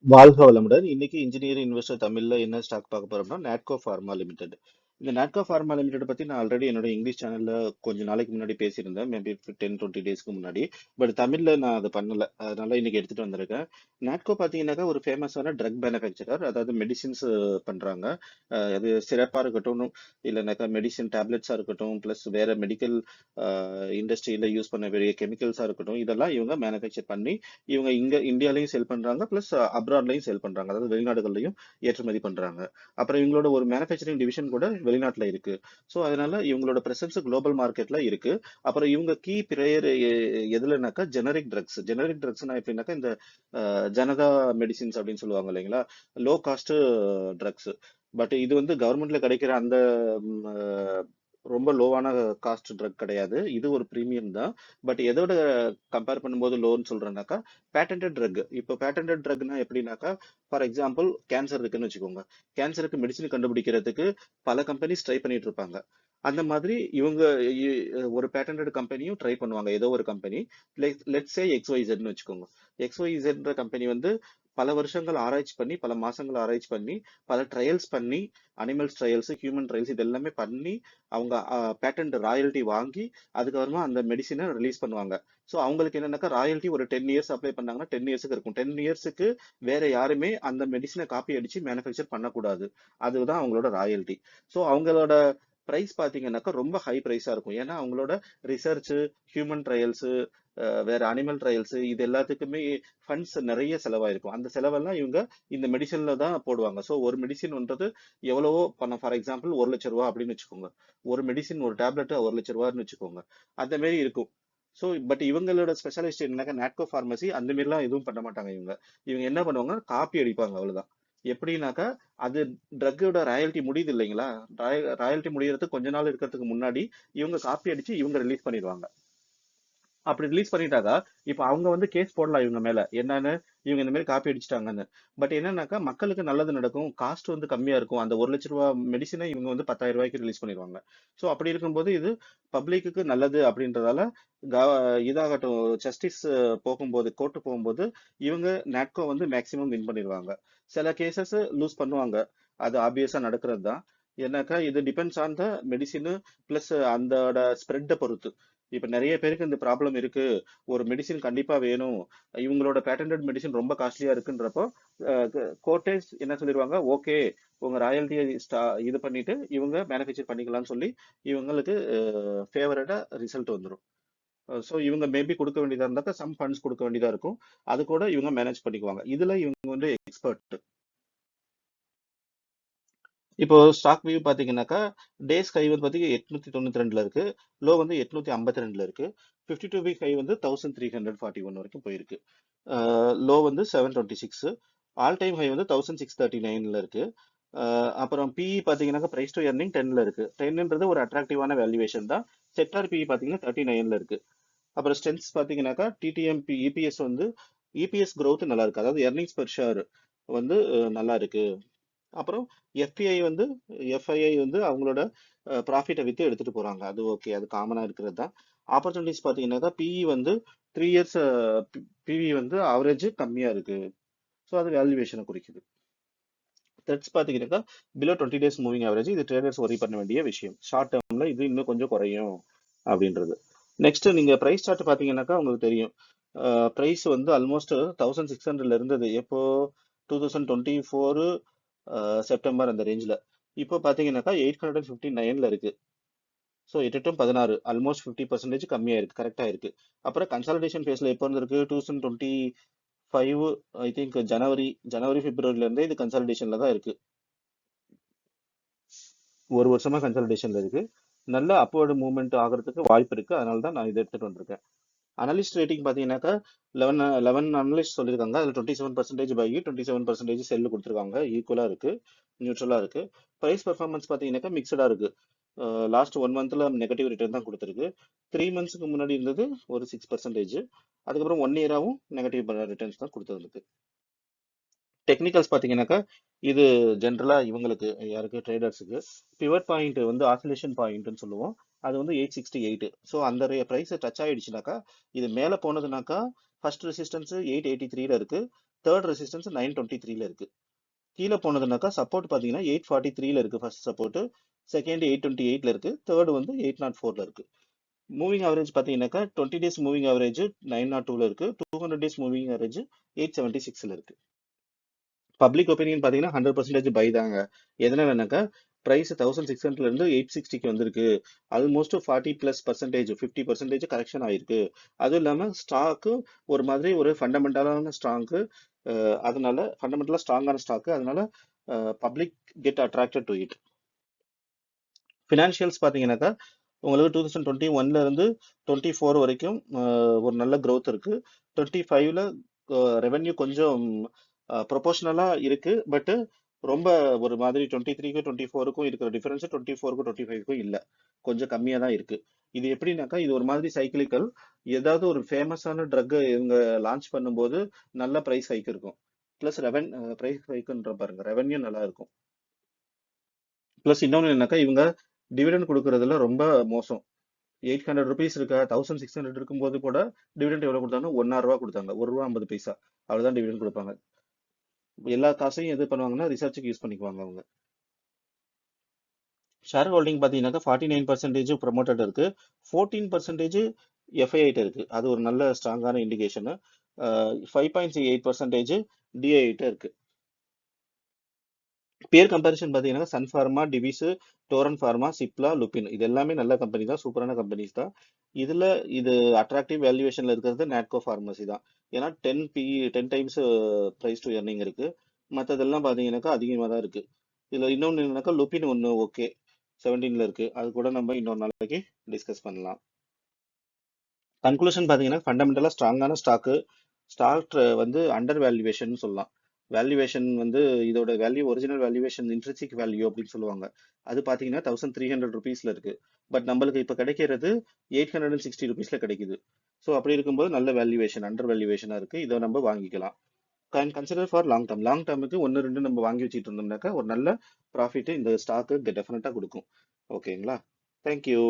வாழ்க வளமுடன். இன்னைக்கு இன்ஜினியர் இன்வெஸ்டர் தமிழ்ல என்ன ஸ்டாக் பார்க்க போறோம்னா நாட்கோ ஃபார்மா லிமிடெட். இந்த நாட்கோ ஃபார்மா லிமிடெட் பத்தி நான் ஆல்ரெடி என்னோட இங்கிலீஷ் சேனல்ல கொஞ்ச நாளைக்கு முன்னாடி பேசியிருந்தேன், மேபி 10-20 டேஸ்க்கு முன்னாடி. பட் தமிழ்ல நான் அதை பண்ணல, அதனால இன்னைக்கு எடுத்துட்டு வந்திருக்கேன். நாட்கோ பாத்தீங்கன்னாக்கா ஒரு ஃபேமஸான ட்ரக் மேனுஃபேக்சரர், அதாவது மெடிசின்ஸ் பண்றாங்க. அது சிறப்பா இருக்கட்டும், இல்லைனாக்கா மெடிசின் டேப்லெட்ஸா இருக்கட்டும், பிளஸ் வேற மெடிக்கல் இண்டஸ்ட்ரியில யூஸ் பண்ண வேண்டிய கெமிக்கல்ஸா இருக்கட்டும், இதெல்லாம் இவங்க மேனுஃபேக்சர் பண்ணி இவங்க இங்க இந்தியாலயும் செல் பண்றாங்க, பிளஸ் அப்ராட்லயும் செல் பண்றாங்க, அதாவது வெளிநாடுகள்லயும் ஏற்றுமதி பண்றாங்க. அப்புறம் இவங்களோட ஒரு மேனுஃபேக்சரிங் டிவிஷன் கூட வெளிநாட்டுல இருக்கு. ஸோ அதனால இவங்களோட பிரசன்ஸ் குளோபல் மார்க்கெட்ல இருக்கு. அப்புறம் இவங்க கீ பிளேயர் எதுலனாக்கா ஜெனரிக் ட்ரக்ஸ்னா எப்படின்னாக்கா இந்த ஜனதா மெடிசின்ஸ் அப்படின்னு சொல்லுவாங்க இல்லைங்களா, லோ காஸ்ட் ட்ரக்ஸ். பட் இது வந்து கவர்மெண்ட்ல கிடைக்கிற அந்த ரொம்ப லோவான காஸ்ட் ட்ரக் கிடையாது, இது ஒரு பிரீமியம் தான். பட் எதோட கம்பேர் பண்ணும்போது லோன்னு சொல்றேன்னாக்கா, பேட்டன்டட் ட்ரக். இப்போ பேட்டன்டட் ட்ரக்னா எப்படின்னாக்கா, ஃபார் எக்ஸாம்பிள் கேன்சர் இருக்குன்னு வச்சுக்கோங்க. கேன்சருக்கு மெடிசின் கண்டுபிடிக்கிறதுக்கு பல கம்பெனிஸ் ட்ரை பண்ணிட்டு இருப்பாங்க. அந்த மாதிரி இவங்க ஒரு பேட்டன்டட் கம்பெனியும் ட்ரை பண்ணுவாங்க, ஏதோ ஒரு கம்பெனி. லெட்ஸ் சே XYZன்னு வச்சுக்கோங்க. XYZ கம்பெனி வந்து பல வருஷங்கள் ஆராய்ச்சி பண்ணி, பல மாசங்கள் ஆராய்ச்சி பண்ணி, பல ட்ரையல்ஸ் பண்ணி, அனிமல்ஸ் ட்ரையல்ஸ், ஹியூமன் ட்ரையல்ஸ் இது எல்லாமே பண்ணி அவங்க பேட்டன்ட் ராயல்ட்டி வாங்கி அதுக்கப்புறமா அந்த மெடிசினை ரிலீஸ் பண்ணுவாங்க. ஸோ அவங்களுக்கு என்னன்னாக்கா ராயல்ட்டி ஒரு 10 இயர்ஸ் அப்ளை பண்ணாங்கன்னா 10 இயர்ஸுக்கு இருக்கும். 10 இயர்ஸுக்கு வேற யாருமே அந்த மெடிசினை காப்பி அடிச்சு மேனுஃபேக்சர் பண்ணக்கூடாது. அதுதான் அவங்களோட ராயல்ட்டி. ஸோ அவங்களோட பிரைஸ் பாத்தீங்கன்னாக்கா ரொம்ப ஹை பிரைஸா இருக்கும். ஏன்னா அவங்களோட ரிசர்ச், ஹியூமன் ட்ரையல்ஸ், வேற அனிமல் ட்ரையல்ஸ் இது எல்லாத்துக்குமே ஃபண்ட்ஸ் நிறைய செலவாயிருக்கும். அந்த செலவெல்லாம் இவங்க இந்த மெடிசன்ல தான் போடுவாங்க. ஸோ ஒரு மெடிசின்ன்றது எவ்வளவோ பணம். ஃபார் எக்ஸாம்பிள் 1 லட்சம் ரூபா அப்படின்னு வச்சுக்கோங்க. ஒரு மெடிசின் ஒரு டேப்லெட் 1 லட்சம் ரூபான்னு வச்சுக்கோங்க. அந்த மாதிரி இருக்கும். ஸோ பட் இவங்களோட ஸ்பெஷலிஸ்ட் என்னன்னாக்கா நாட்கோ ஃபார்மசி அந்த மாதிரிலாம் எதுவும் பண்ண மாட்டாங்க. இவங்க இவங்க என்ன பண்ணுவாங்க, காப்பி அடிப்பாங்க, அவ்வளவுதான். எப்படின்னாக்கா, அது ட்ரக்கோட ராயல்ட்டி முடியுது இல்லைங்களா, ராயல்ட்டி முடியறதுக்கு கொஞ்ச நாள் இருக்கிறதுக்கு முன்னாடி இவங்க காப்பி அடிச்சு இவங்க ரிலீஸ் பண்ணிடுவாங்க. அப்படி ரிலீஸ் பண்ணிட்டாக்கா, இப்ப அவங்க வந்து கேஸ் போடலாம் இவங்க மேல, என்னன்னு, இவங்க இந்த மாதிரி காப்பி அடிச்சிட்டாங்கன்னு. பட் என்னன்னாக்கா, மக்களுக்கு நல்லது நடக்கும், காஸ்ட் வந்து கம்மியா இருக்கும். அந்த 1 லட்ச ரூபா மெடிசினை இவங்க வந்து 10,000 ரூபாய்க்கு ரிலீஸ் பண்ணிடுவாங்க. ஸோ அப்படி இருக்கும்போது இது பப்ளிக்கு நல்லது அப்படின்றதால இதாகட்டும், ஜஸ்டிஸ் போகும்போது, கோர்ட்டு போகும்போது இவங்க நாட்கோ வந்து மேக்சிமம் வின் பண்ணிடுவாங்க. சில கேசஸ் லூஸ் பண்ணுவாங்க, அது ஆப்வியஸா நடக்கிறது தான். ஏன்னாக்கா இது depends on the medicine, plus அதோட ஸ்ப்ரெட்டை பொறுத்து. இப்ப நிறைய பேருக்கு இந்த ப்ராப்ளம் இருக்கு, ஒரு மெடிசின் கண்டிப்பா வேணும், இவங்களோட பேட்டன்டட் மெடிசின் ரொம்ப காஸ்ட்லியா இருக்குன்றப்போ கோர்ட்டே என்ன சொல்லிடுவாங்க, ஓகே உங்க ராயல்ட்டியை இது பண்ணிட்டு இவங்க மேனுஃபேக்சர் பண்ணிக்கலாம்னு சொல்லி இவங்களுக்கு ஃபேவரட்டா ரிசல்ட் வந்துடும். ஸோ இவங்க மேபி கொடுக்க வேண்டியதா இருந்தாக்கா சம் ஃபண்ட்ஸ் கொடுக்க வேண்டியதா இருக்கும். அது கூட இவங்க மேனேஜ் பண்ணிக்குவாங்க. இதுல இவங்க வந்து எக்ஸ்பர்ட். இப்போ ஸ்டாக் வியூ பாத்தீங்கன்னாக்கா, டேஸ் ஹை வந்து பாத்தீங்கன்னா 892 இருக்கு, லோ வந்து 852 இருக்கு. 52 வீக் ஹை வந்து 1341 வரைக்கும் போயிருக்கு. லோ வந்து 726. ஆல் டைம் ஹை வந்து 1639 இருக்கு. அப்புறம் பிஇ பாத்தீங்கன்னாக்கா பிரைஸ் டு earning 10 இருக்கு. 10ன்றது ஒரு அட்ராக்டிவான வேல்யூவேஷன் தான். செக்டார் பிஇ பாத்தீங்கன்னா 39 இருக்கு. அப்புறம் ஸ்ட்ரென்த்ஸ் பாத்தீங்கன்னாக்கா டிடிஎம்பி இபிஎஸ் வந்து இபிஎஸ் growth நல்லா இருக்கு, அதாவது earnings per share வந்து நல்லா இருக்கு. அப்புறம் எஃபிஐ வந்து எஃப்ஐஐ வந்து அவங்களோட ப்ராஃபிட்டை வித்து எடுத்துட்டு போறாங்க, அது ஓகே, அது காமனா இருக்கிறது தான். ஆப்பர்ச்சுனிட்டிஸ் பார்த்தீங்கன்னாக்கா பிஇ வந்து 3 இயர்ஸ் பிவி வந்து ஆவரேஜ் கம்மியா இருக்கு. ஸோ அது வேல்யூவேஷனை குறிக்குது. த்ரெட்ஸ் பார்த்தீங்கன்னாக்கா பிலோ 20 days மூவிங் ஆவரேஜ், இது ட்ரேடர்ஸ் ஒரி பண்ண வேண்டிய விஷயம். ஷார்ட் டேர்ம்ல இது இன்னும் கொஞ்சம் குறையும் அப்படின்றது. நெக்ஸ்ட் நீங்க பிரைஸ் சார்ட் பார்த்தீங்கன்னாக்கா உங்களுக்கு தெரியும். பிரைஸ் வந்து ஆல்மோஸ்ட் 1600 இருந்தது எப்போ, 2024 செப்டம்பர் அந்த ரேஞ்சில். இப்போ பார்த்தீங்கன்னாக்கா 859 இருக்கு. ஸோ 8 டு 16 ஆல்மோஸ்ட் 50% கம்மியாக இருக்கு, கரெக்டாக இருக்கு. அப்புறம் கன்சாலிடேஷன் ஃபேஸில் எப்போ இருந்திருக்கு, 2025 ஐ திங்க் ஜனவரி பிப்ரவரில இருந்தே இது கன்சாலிடேஷன்ல தான் இருக்கு. ஒரு வருஷமா கன்சாலிடேஷன்ல இருக்கு. நல்ல அப்வர்டு மூவ்மெண்ட் ஆகிறதுக்கு வாய்ப்பு இருக்கு, அதனால தான் நான் இதை எடுத்துட்டு வந்திருக்கேன். அனலிஸ்ட் ரேட்டிங் பார்த்தீங்கன்னாக்கா 11 அனலிஸ்ட் சொல்லியிருக்காங்க. அதில் 27% பை, 27% செல்லு கொடுத்துருக்காங்க. ஈக்குவலாக இருக்கு, நியூட்ரலாக இருக்கு. ப்ரைஸ் பெர்ஃபார்மன்ஸ் பார்த்தீங்கன்னாக்கா மிக்சடாக இருக்கு. லாஸ்ட் 1 மந்த்ல நெகட்டிவ் ரிட்டர்ன் தான் கொடுத்துருக்கு. 3 மந்த்ஸ்க்கு முன்னாடி இருந்தது ஒரு 6%. அதுக்கப்புறம் 1 இயராகவும் நெகட்டிவ் ரிட்டர்ன்ஸ் தான் கொடுத்துருக்கு. டெக்னிக்கல்ஸ் பார்த்தீங்கன்னாக்கா இது ஜென்ரலா இவங்களுக்கு யாருக்கு, ட்ரேடர்ஸுக்கு பிவட் பாயிண்ட் வந்து ஆசிலேஷன் பாயிண்ட்னு சொல்லுவோம். அது வந்து 868. ஸோ அந்த ப்ரைஸ் டச் ஆயிடுச்சுனாக்கா, இது மேலே போனதுனாக்கா ஃபர்ஸ்ட் ரெசிஸ்டன்ஸ் 883 இருக்கு, தேர்ட் ரெசிஸ்டன்ஸ் 923ல இருக்கு. கீழே போனதுனாக்கா சப்போர்ட் பார்த்தீங்கன்னா 843ல இருக்கு ஃபர்ஸ்ட் சப்போர்ட், செகண்ட் 828ல இருக்கு, தேர்ட் வந்து 804ல இருக்கு. மூவிங் ஆவரேஜ் பார்த்தீங்கன்னாக்கா 20 டேஸ் மூவிங் ஆவரேஜ் 902ல இருக்கு, 200 டேஸ் மூவிங் ஆவரேஜ் 876ல இருக்கு. பப்ளிக் ஒப்பீனியன் பார்த்தீங்கன்னா 100% பை தாங்க. எதனாலனாக்கா பிரைஸ் 1600ல இருந்து 860க்கு வந்திருக்கு. ஆல்மோஸ்ட் 40+% 50% கரெக்ஷன் ஆயிருக்கு. அதுவும் இல்லாம ஸ்டாக்கு ஒரு மாதிரி ஒரு ஃபண்டமெண்டலான ஸ்டாக்கு, அதனால ஃபண்டமெண்டலா ஸ்ட்ராங்கான ஸ்டாக்கு, அதனால public get attracted to it. Financials பார்த்தீங்கன்னாக்கா உங்களுக்கு 2021ல இருந்து 24 வரைக்கும் ஒரு நல்ல growth இருக்கு. 25ல ரெவென்யூ கொஞ்சம் ப்ரொபோஷனலா இருக்கு, பட் ரொம்ப ஒரு மாதிரி 23க்கும் 24க்கும் இருக்கிற டிஃபரன்ஸ் 24க்கும் 25க்கும் இல்ல, கொஞ்சம் கம்மியா தான் இருக்கு. இது எப்படின்னாக்கா இது ஒரு மாதிரி சைக்கிளிக்கல். ஏதாவது ஒரு ஃபேமஸான ட்ரக் இவங்க லான்ச் பண்ணும்போது நல்ல பிரைஸ் ஹைக் இருக்கும், பிளஸ் பிரைஸ் ஹைக்குன்ற பாருங்க ரெவென்யூ நல்லா இருக்கும். பிளஸ் இன்னொன்னு என்னக்கா இவங்க டிவிடெண்ட் கொடுக்கறதுல ரொம்ப மோசம். 800 ருபீஸ் இருக்கா 1600 இருக்கும்போது கூட டிவிடெண்ட் எவ்வளவு கொடுத்தாங்க, ₹1.50 கொடுத்தாங்க, ₹1.50. அவ்வளவுதான் டிவிடெண்ட் கொடுப்பாங்க. எல்லா காசையும் எது பண்ணுவாங்கன்னா ரிசர்ச்சுக்கு யூஸ் பண்ணிக்குவாங்க அவங்க. ஷேர் ஹோல்டிங் பார்த்தீங்கன்னாக்கா 49% ப்ரொமோட்டட் இருக்கு, 14% எஃப்ஐஐட்ட இருக்கு. அது ஒரு நல்ல ஸ்ட்ராங்கான இண்டிகேஷன். 5.8% டிஐட்ட இருக்கு. பேர் கம்பேரிசன் பார்த்தீங்கன்னா சன் ஃபார்மா, டிவிஸ், டோரன் ஃபார்மா, சிப்லா, லுபின் இது எல்லாமே நல்ல கம்பெனி தான், சூப்பரான கம்பெனிஸ் தான். இது அட்ராக்டிவ் வேல்யூவேஷன்ல இருக்கிறது நாட்கோ ஃபார்மசி தான். ஏன்னா 10 டைம்ஸ் பிரைஸ் டு earning இருக்கு. மற்றதெல்லாம் பார்த்தீங்கன்னாக்கா அதிகமாக தான் இருக்கு. இதுல இன்னொன்று என்னன்னாக்கா லுபின் ஒன்று ஓகே 17ல இருக்கு, அது கூட நம்ம இன்னொரு நாளைக்கு டிஸ்கஸ் பண்ணலாம். கன்க்ளூஷன் பார்த்தீங்கன்னா ஃபண்டமெண்டலாக ஸ்ட்ராங்கான ஸ்டாக் வந்து அண்டர் வேல்யூவேஷன் சொல்லலாம். வேல்யூவேஷன் வந்து இதோட value original valuation intrinsic value அப்படின்னு சொல்லுவாங்க. அது பார்த்தீங்கன்னா 1300 ருபீஸ்ல இருக்கு, பட் நம்மளுக்கு இப்போ கிடைக்கிறது 860 ருபீஸ்ல கிடைக்குது. ஸோ அப்படி இருக்கும்போது நல்ல வேல்யூவேஷன் அண்டர் வேல்யூவேஷனாக இருக்கு, இதை நம்ம வாங்கிக்கலாம். கன்சிடர் ஃபார் லாங் டேர்முக்கு 1-2 நம்ம வாங்கி வச்சுட்டு இருந்தோம்னாக்கா ஒரு நல்ல ப்ராஃபிட் இந்த ஸ்டாக்கு டெஃபினட்டா கொடுக்கும். ஓகேங்களா? தேங்க்யூ.